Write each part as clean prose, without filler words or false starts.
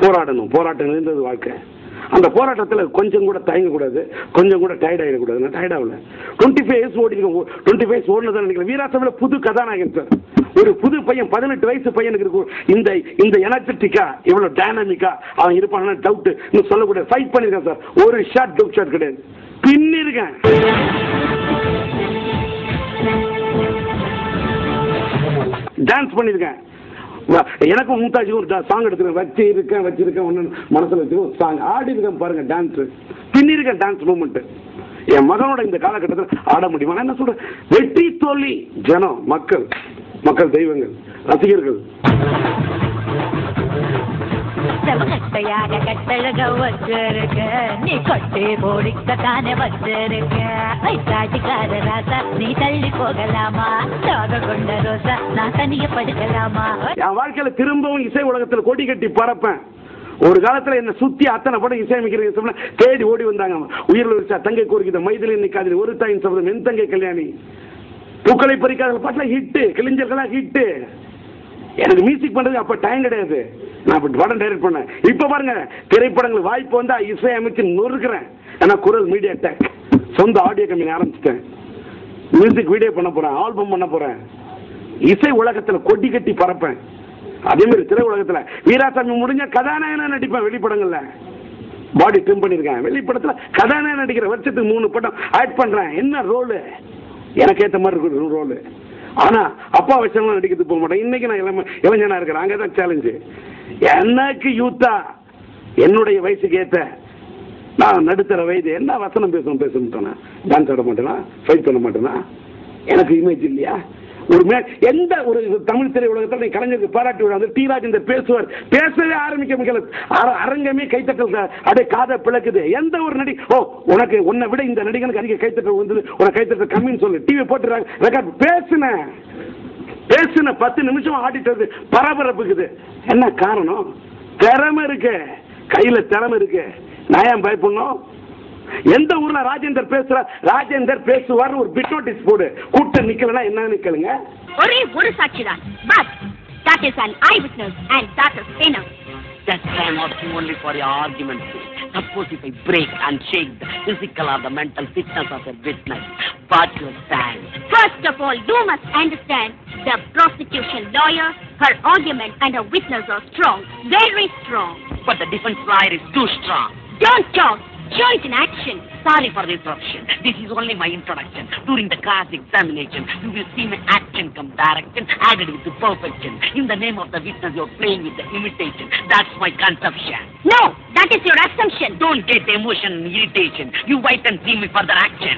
போராடணும். போராட்டம் இருந்தது வாழ்க்கை. அந்த போராட்டத்தில் கொஞ்சம் கூட தயங்கக்கூடாது, கொஞ்சம் கூட டயர்ட் ஆகிடக்கூடாது. நான் டயர்ட் ஆகல. 25 இயர்ஸ் ஓடிருக்கேன். 25 இயர்ஸ் ஓடுனதான் நினைக்கிறேன். வீராசாமியில் புது கதாநாயகன் சார். ஒரு புது பையன், 18 வயசு பையனுக்கு இருக்கும் இந்த எனர்ஜெட்டிக்கா, எவ்வளவு டைனாமிக்கா அவன் இருப்பான் டவுட் இன்னும் சொல்லக்கூடாது. ஃபைட் பண்ணியிருக்கேன் சார். ஒரு ஷாட் டவுட் ஷாட் கிடையாது. பின்னிருக்கேன். டான்ஸ் பண்ணியிருக்கேன். எனக்கும் மும்தாஜுக்கும் ஒரு சாங் எடுத்துருக்கேன். வச்சிருக்கேன் ஒன்று மனசில் வச்சுருக்கேன். சாங் ஆடி இருக்கேன் பாருங்க. டான்ஸு பின்னிருக்கேன். டான்ஸ் மூமெண்ட்டு என் மகனோட இந்த காலகட்டத்தில் ஆட முடியுமா? நான் என்ன சொல்கிறேன், வெற்றி தோல்வி ஜனம், மக்கள் தெய்வங்கள், ரசிகர்கள். செவகட்டையாக கட்டழக வச்சிருக்க, நீ கட்டி போடிக்கத்தானே வச்சிருக்க. வைத்தாட்டிக்கார ராசா நீ தள்ளி போகலாமா? தாக கொண்ட ரோசா நான் தனிய படுக்கலாமா? என் வாழ்க்கையில திரும்பவும் இசை உலகத்தில் கொடி கட்டி பறப்பேன். ஒரு காலத்துல என்ன சுத்தி அத்தனை படம் இசையமைக்கிற தேடி ஓடி வந்தாங்க. உயிரில் வச்சா தங்கை கோரிக்கிற மைதிலி நிக்காதில் ஒரு தாயின் சபதம் என் தங்கை கல்யாணி, பூக்களை பறிக்காத பாட்டுல ஹிட்டு, கிளிஞ்சர்களா ஹிட்டு. எனக்கு மியூசிக் பண்றது அப்ப டைம் கிடையாது. நான் படம் டைரக்ட் பண்ணேன். இப்ப பாருங்க, திரைப்படங்கள் வாய்ப்பு வந்தா இசை அமைச்சு நொறுக்கிறேன். ஏன்னா குரல் மீடியா டெக், சொந்த ஆடியோ கம்பெனி ஆரம்பிச்சிட்டேன். மியூசிக் வீடியோ பண்ண போறேன், ஆல்பம் பண்ண போறேன். இசை உலகத்துல கொடி கட்டி பறப்பேன். அதே மாதிரி திரை உலகத்துல வீராசாமி முடிஞ்ச கதாநாயகனா நடிப்பேன். வெளிப்படங்கள்ல பாடி ட்ரிம் பண்ணிருக்கேன். வெளிப்படத்துல கதாநாயகன் நடிக்கிற வருஷத்துக்கு 3 படம் ஆக்ட் பண்றேன். என்ன ரோலு எனக்கு ஏற்ற மாதிரி இருக்கு ரோலு. ஆனா அப்பா வச்சவங்க நடிக்கிறது போக மாட்டேன். இன்னைக்கு நான் இளைஞனா இருக்கிறேன். அங்கதான் சேலஞ்சு. எனக்கு யூத்தா என்னுடைய வயசுக்கு ஏற்ற நான் நடுத்தர வயது என்ன வசனம் பேசணும். டான்ஸ் ஆட மாட்டேனா, ஃபைட் பண்ண மாட்டேனா? எனக்கு இமேஜ் இல்லையா? எந்த ஒரு தமிழ் திரையுலகத்தில் கலைஞருக்கு பாராட்டி விழா டி ராஜேந்தர் பேசுவார். பேசவே ஆரம்பிக்க அரங்கமே கைத்தட்டல் அப்படியே காதை பிளக்குது. எந்த ஒரு நடி உன்னை விட இந்த நடிகனுக்கு அதிக கைத்தட்டல் வந்து உனக்கு கைத்தட்டல் கம்மின்னு சொல்லு. டிவி போட்டு ரெக்கார்ட் பேசுன 10 நிமிஷம் ஆடிட்டு பரபரப்புக்குது. என்ன காரணம்? திறமை இருக்கு, கையில திறமை இருக்கு. நான் ஏன் பயப்படணும்? எந்த ஊர்ல ராஜேந்தர் பேசுவார் ஒரு பிட் நோட்டீஸ் போடு. கூட்டம் நிக்கலனா என்ன நிக்கலுங்க? ஒரே ஒரு சாட்சிதான். But that is an eyewitness and that is enough. That I am asking only for your argument's sake. Suppose if I break and shake the physical or the mental fitness of a witness, what you stand? First of all, you must understand the prosecution lawyer, her argument and her witness are strong, very strong. But the defense lawyer is too strong. Don't talk. Show it in action. Sorry for the interruption. This is only my introduction. During the class examination, you will see my action come direction added with the perfection. In the name of the witness, you are playing with the imitation. That's my conception. No, that is your assumption. Don't get emotion and irritation. You wait and see me further action.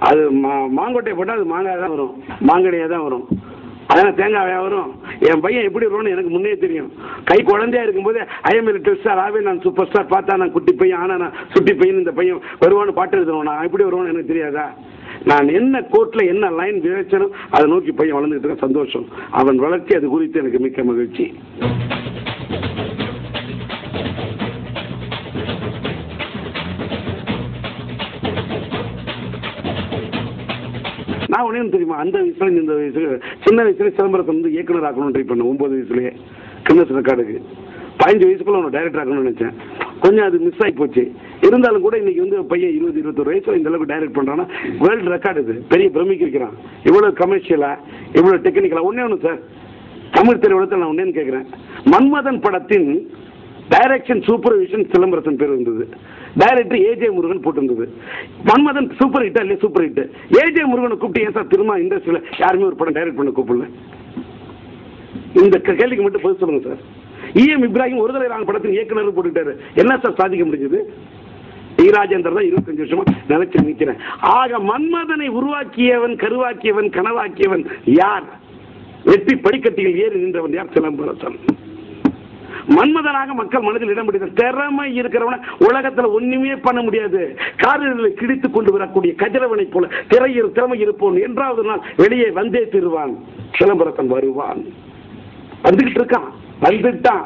அது மாங்கொட்டையை போட்டால் அது மாங்காய் தான் வரும், மாங்கடியாக தான் வரும். அதனால் தேங்காயாக வரும். என் பையன் எப்படி வரும்னு எனக்கு முன்னே தெரியும். கை குழந்தையா இருக்கும்போது ஐஎம்எல் ஸ்டார் ஆவே நான் சூப்பர் ஸ்டார் பார்த்தா நான் குட்டி பையன், ஆனால் நான் சுட்டி பையன் இந்த பையன் வருவான்னு பாட்டு எழுதுவோம். நான் எப்படி வருவான்னு எனக்கு தெரியாதா? நான் என்ன கோர்ட்டில் என்ன லைன் விளைச்சனோ அதை நோக்கி பையன் வளர்ந்துட்டு இருக்க சந்தோஷம். அவன் வளர்ச்சி அது குறித்து எனக்கு மிக்க மகிழ்ச்சி. நான் ஒன்றே தெரியுமா, அந்த வயசுல இந்த வயசு சின்ன வயசுல சிதம்பரத்தை வந்து இயக்குனர் ஆக்கணும்னு ட்ரை பண்ணேன். 9 வயசுலேயே கின்னஸ் ரெக்கார்டுக்கு. 15 வயசுக்குள்ள அவனை டைரக்டர் ஆக்கணும்னு நினைச்சேன். கொஞ்சம் அது மிஸ் ஆகி போச்சு. இருந்தாலும் கூட இன்னைக்கு வந்து பையன் 20-21 வயசுல இந்த அளவுக்கு டைரக்ட் பண்றான்னா வேர்ல்டு ரெக்கார்டு. இது பெரிய பிரமிக்க வைக்கிறான். இவ்வளவு கமர்ஷியலா, இவ்வளவு டெக்னிக்கலா. ஒண்ணு சார், தமிழ் திரையுலகத்தில் நான் ஒன்னேன்னு கேட்கிறேன். மன்மதன் படத்தின் டைரக்ஷன் சூப்பர்விஷன் சிலம்பரசன் பேர் இருந்தது. டைரக்டர் ஏஜே முருகன் போட்டிருந்தது. மன்மதன் சூப்பர் ஹிட்டா இல்லையா? Super hit. ஏஜே முருகனை கூப்பிட்டு ஏன் சார் திரும்ப இண்டஸ்ட்ரியில் யாருமே ஒரு படம் டைரக்ட் பண்ண கூப்பிடல? இந்த கேள்விக்கு மட்டும் பதில் சொல்லுங்க சார். இஎம் இப்ராஹிம் ஒரு தடவை படத்தின் இயக்குனர் போட்டுட்டாரு. என்ன சார் சாதிக்க முடிஞ்சது? டி ராஜேந்தர் தான் 25 வருஷமா நிலைச்சு நிற்கிறேன். ஆக மன்மதனை உருவாக்கியவன், கருவாக்கியவன், கனவாக்கியவன் யார்? வெற்றி படிக்கட்டியில் ஏறி நின்றவன் யார்? சிலம்பரசன். மன்மதனாக மக்கள் மனதில் இடம் பிடித்த திறமை இருக்கிறவன உலகத்தில் ஒண்ணுமே பண்ண முடியாது. காரில் கிழித்து கொண்டு வரக்கூடிய கதிரவனை போல திறமை இருப்போம். என்றாவது நாள் வெளியே வந்தே திருவான். சிலம்பரசன் வருவான். வந்துகிட்டு இருக்கான், வந்துட்டான்.